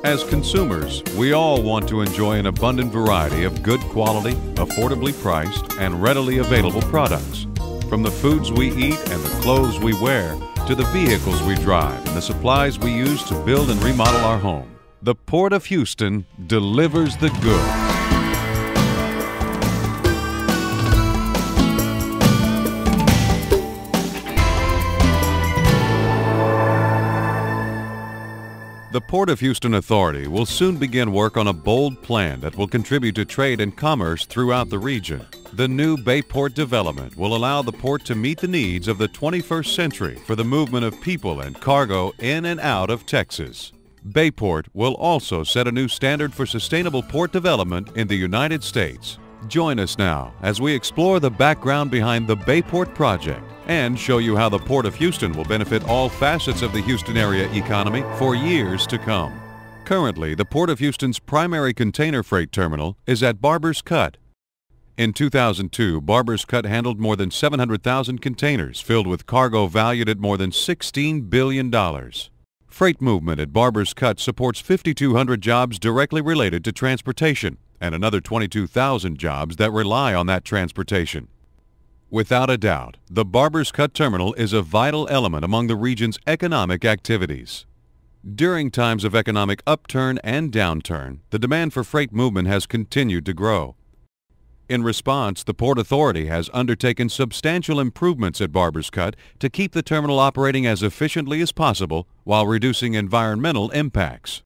As consumers, we all want to enjoy an abundant variety of good quality, affordably priced, and readily available products. From the foods we eat and the clothes we wear, to the vehicles we drive and the supplies we use to build and remodel our home, the Port of Houston delivers the goods. The Port of Houston Authority will soon begin work on a bold plan that will contribute to trade and commerce throughout the region. The new Bayport development will allow the port to meet the needs of the 21st century for the movement of people and cargo in and out of Texas. Bayport will also set a new standard for sustainable port development in the United States. Join us now as we explore the background behind the Bayport project and show you how the Port of Houston will benefit all facets of the Houston area economy for years to come. Currently, the Port of Houston's primary container freight terminal is at Barbers Cut. In 2002, Barbers Cut handled more than 700,000 containers filled with cargo valued at more than $16 billion. Freight movement at Barbers Cut supports 5,200 jobs directly related to transportation and another 22,000 jobs that rely on that transportation. Without a doubt, the Barbers Cut terminal is a vital element among the region's economic activities. During times of economic upturn and downturn, the demand for freight movement has continued to grow. In response, the Port Authority has undertaken substantial improvements at Barbers Cut to keep the terminal operating as efficiently as possible while reducing environmental impacts.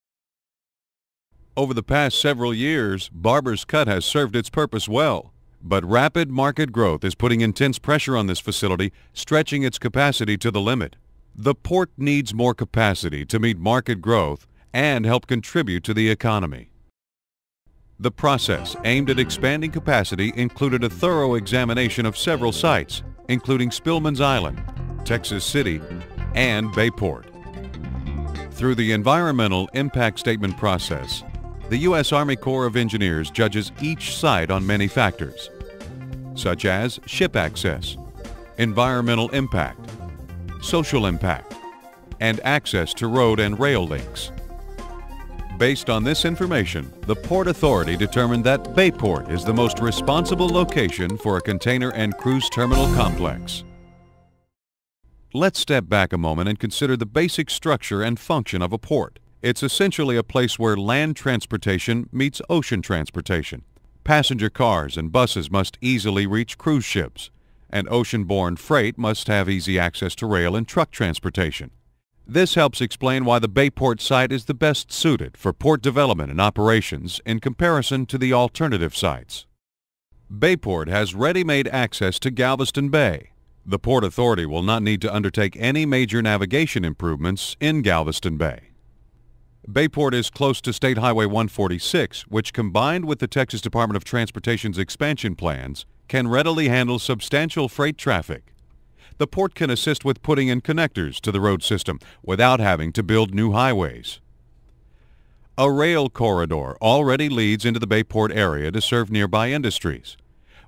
Over the past several years, Barbers Cut has served its purpose well. But rapid market growth is putting intense pressure on this facility, stretching its capacity to the limit. The port needs more capacity to meet market growth and help contribute to the economy. The process aimed at expanding capacity included a thorough examination of several sites, including Spillman's Island, Texas City, and Bayport. Through the environmental impact statement process, the U.S. Army Corps of Engineers judges each site on many factors, such as ship access, environmental impact, social impact, and access to road and rail links. Based on this information, the Port Authority determined that Bayport is the most responsible location for a container and cruise terminal complex. Let's step back a moment and consider the basic structure and function of a port. It's essentially a place where land transportation meets ocean transportation. Passenger cars and buses must easily reach cruise ships, and ocean-borne freight must have easy access to rail and truck transportation. This helps explain why the Bayport site is the best suited for port development and operations in comparison to the alternative sites. Bayport has ready-made access to Galveston Bay. The Port Authority will not need to undertake any major navigation improvements in Galveston Bay. Bayport is close to State Highway 146, which combined with the Texas Department of Transportation's expansion plans, can readily handle substantial freight traffic. The port can assist with putting in connectors to the road system without having to build new highways. A rail corridor already leads into the Bayport area to serve nearby industries.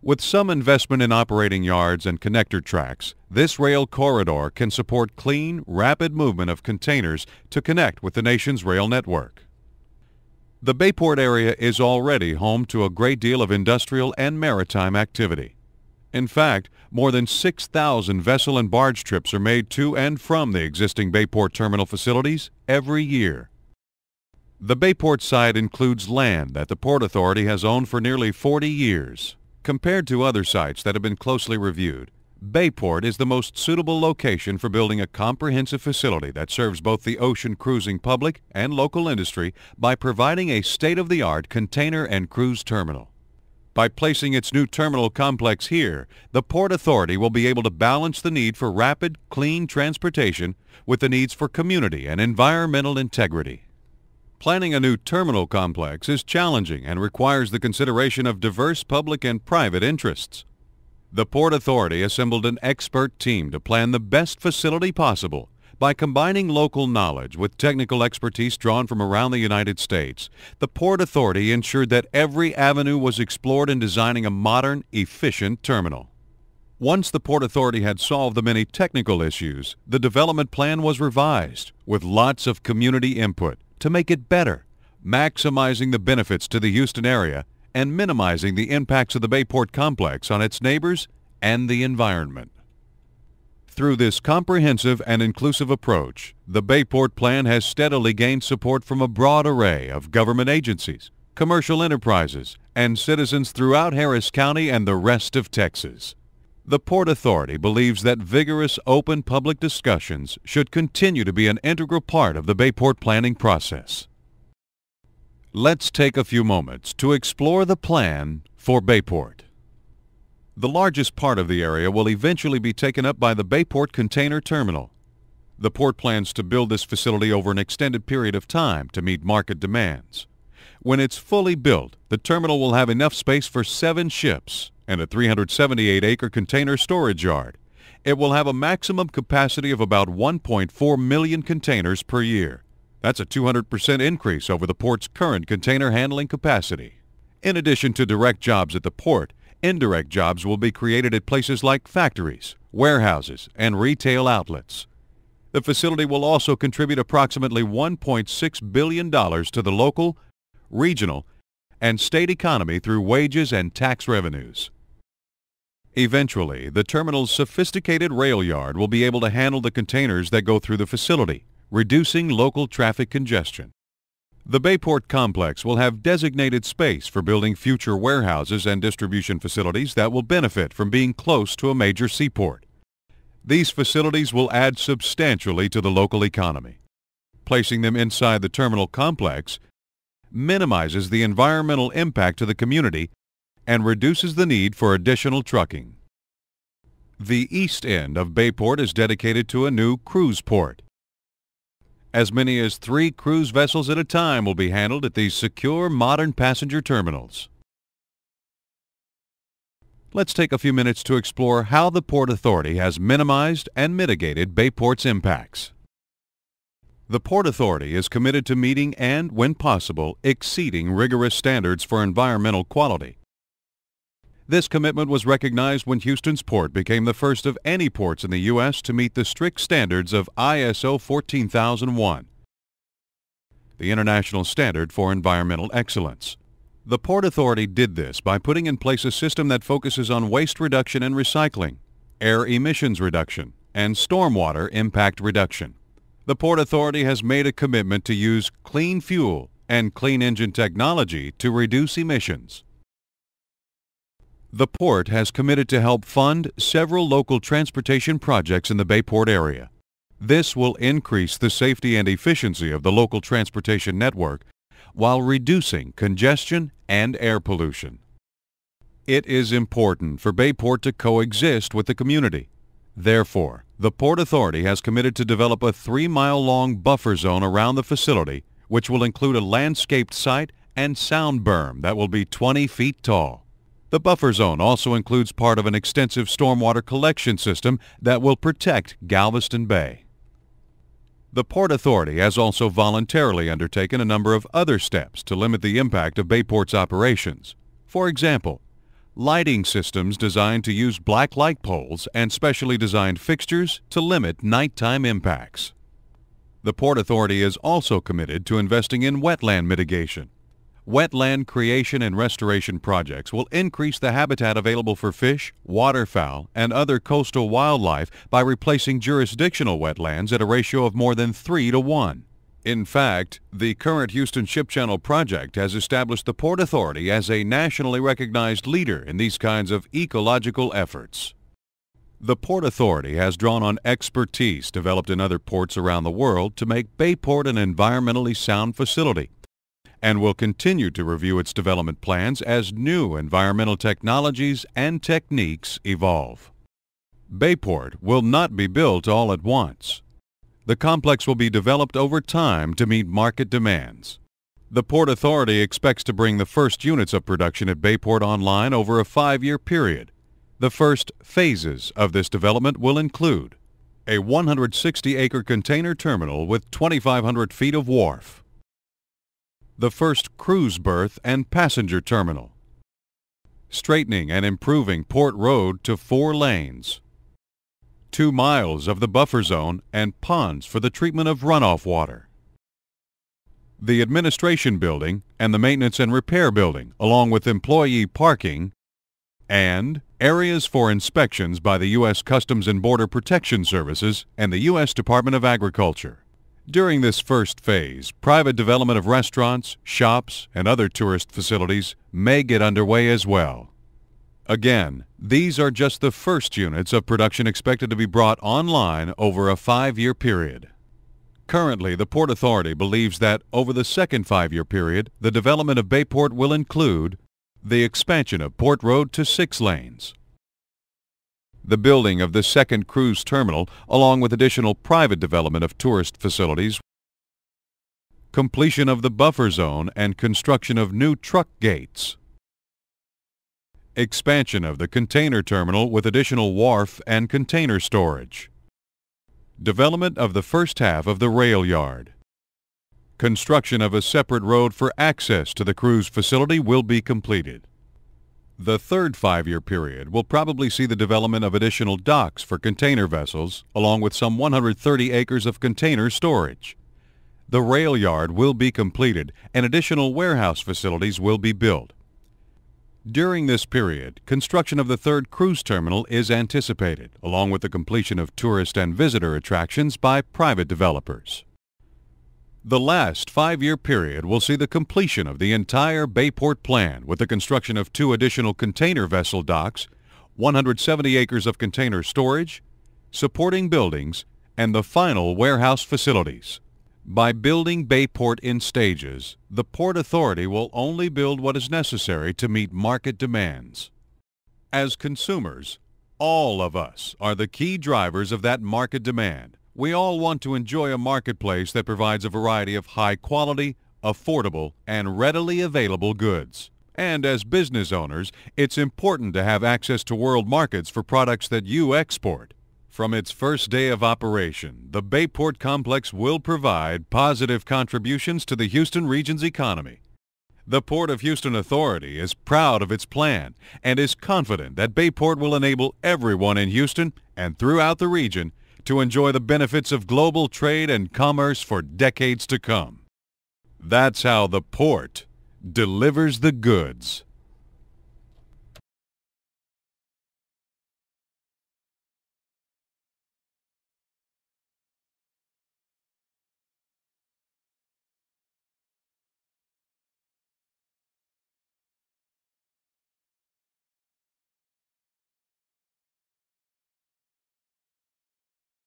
With some investment in operating yards and connector tracks, this rail corridor can support clean, rapid movement of containers to connect with the nation's rail network. The Bayport area is already home to a great deal of industrial and maritime activity. In fact, more than 6,000 vessel and barge trips are made to and from the existing Bayport terminal facilities every year. The Bayport site includes land that the Port Authority has owned for nearly 40 years. Compared to other sites that have been closely reviewed, Bayport is the most suitable location for building a comprehensive facility that serves both the ocean cruising public and local industry by providing a state-of-the-art container and cruise terminal. By placing its new terminal complex here, the Port Authority will be able to balance the need for rapid, clean transportation with the needs for community and environmental integrity. Planning a new terminal complex is challenging and requires the consideration of diverse public and private interests. The Port Authority assembled an expert team to plan the best facility possible. By combining local knowledge with technical expertise drawn from around the United States, the Port Authority ensured that every avenue was explored in designing a modern, efficient terminal. Once the Port Authority had solved the many technical issues, the development plan was revised with lots of community input to make it better, maximizing the benefits to the Houston area and minimizing the impacts of the Bayport complex on its neighbors and the environment. Through this comprehensive and inclusive approach, the Bayport Plan has steadily gained support from a broad array of government agencies, commercial enterprises, and citizens throughout Harris County and the rest of Texas. The Port Authority believes that vigorous, open public discussions should continue to be an integral part of the Bayport planning process. Let's take a few moments to explore the plan for Bayport. The largest part of the area will eventually be taken up by the Bayport Container Terminal. The port plans to build this facility over an extended period of time to meet market demands. When it's fully built, the terminal will have enough space for 7 ships and a 378-acre container storage yard. It will have a maximum capacity of about 1.4 million containers per year. That's a 200% increase over the port's current container handling capacity. In addition to direct jobs at the port, indirect jobs will be created at places like factories, warehouses, and retail outlets. The facility will also contribute approximately $1.6 billion to the local, regional, and state economy through wages and tax revenues. Eventually, the terminal's sophisticated rail yard will be able to handle the containers that go through the facility, reducing local traffic congestion. The Bayport complex will have designated space for building future warehouses and distribution facilities that will benefit from being close to a major seaport. These facilities will add substantially to the local economy. Placing them inside the terminal complex minimizes the environmental impact to the community and reduces the need for additional trucking. The east end of Bayport is dedicated to a new cruise port. As many as 3 cruise vessels at a time will be handled at these secure, modern passenger terminals. Let's take a few minutes to explore how the Port Authority has minimized and mitigated Bayport's impacts. The Port Authority is committed to meeting and, when possible, exceeding rigorous standards for environmental quality. This commitment was recognized when Houston's port became the first of any ports in the U.S. to meet the strict standards of ISO 14001, the international standard for environmental excellence. The Port Authority did this by putting in place a system that focuses on waste reduction and recycling, air emissions reduction, and stormwater impact reduction. The Port Authority has made a commitment to use clean fuel and clean engine technology to reduce emissions. The port has committed to help fund several local transportation projects in the Bayport area. This will increase the safety and efficiency of the local transportation network while reducing congestion and air pollution. It is important for Bayport to coexist with the community. Therefore, the Port Authority has committed to develop a 3-mile-long buffer zone around the facility, which will include a landscaped site and sound berm that will be 20 feet tall. The buffer zone also includes part of an extensive stormwater collection system that will protect Galveston Bay. The Port Authority has also voluntarily undertaken a number of other steps to limit the impact of Bayport's operations. For example, lighting systems designed to use black light poles and specially designed fixtures to limit nighttime impacts. The Port Authority is also committed to investing in wetland mitigation. Wetland creation and restoration projects will increase the habitat available for fish, waterfowl, and other coastal wildlife by replacing jurisdictional wetlands at a ratio of more than 3-to-1. In fact, the current Houston Ship Channel project has established the Port Authority as a nationally recognized leader in these kinds of ecological efforts. The Port Authority has drawn on expertise developed in other ports around the world to make Bayport an environmentally sound facility, and will continue to review its development plans as new environmental technologies and techniques evolve. Bayport will not be built all at once. The complex will be developed over time to meet market demands. The Port Authority expects to bring the first units of production at Bayport online over a 5-year period. The first phases of this development will include a 160-acre container terminal with 2,500 feet of wharf, the first cruise berth and passenger terminal, straightening and improving Port Road to 4 lanes, 2 miles of the buffer zone and ponds for the treatment of runoff water, the administration building and the maintenance and repair building, along with employee parking, and areas for inspections by the U.S. Customs and Border Protection Services and the U.S. Department of Agriculture. During this first phase, private development of restaurants, shops, and other tourist facilities may get underway as well. Again, these are just the first units of production expected to be brought online over a 5-year period. Currently, the Port Authority believes that over the second 5-year period, the development of Bayport will include the expansion of Port Road to 6 lanes, the building of the second cruise terminal along with additional private development of tourist facilities, completion of the buffer zone and construction of new truck gates, expansion of the container terminal with additional wharf and container storage, development of the first half of the rail yard. Construction of a separate road for access to the cruise facility will be completed. The third 5-year period will probably see the development of additional docks for container vessels, along with some 130 acres of container storage. The rail yard will be completed and additional warehouse facilities will be built. During this period, construction of the third cruise terminal is anticipated, along with the completion of tourist and visitor attractions by private developers. The last 5-year period will see the completion of the entire Bayport plan with the construction of 2 additional container vessel docks, 170 acres of container storage, supporting buildings, and the final warehouse facilities. By building Bayport in stages, the Port Authority will only build what is necessary to meet market demands. As consumers, all of us are the key drivers of that market demand. We all want to enjoy a marketplace that provides a variety of high-quality, affordable, and readily available goods. And as business owners, it's important to have access to world markets for products that you export. From its first day of operation, the Bayport Complex will provide positive contributions to the Houston region's economy. The Port of Houston Authority is proud of its plan and is confident that Bayport will enable everyone in Houston and throughout the region to enjoy the benefits of global trade and commerce for decades to come. That's how the Port delivers the goods.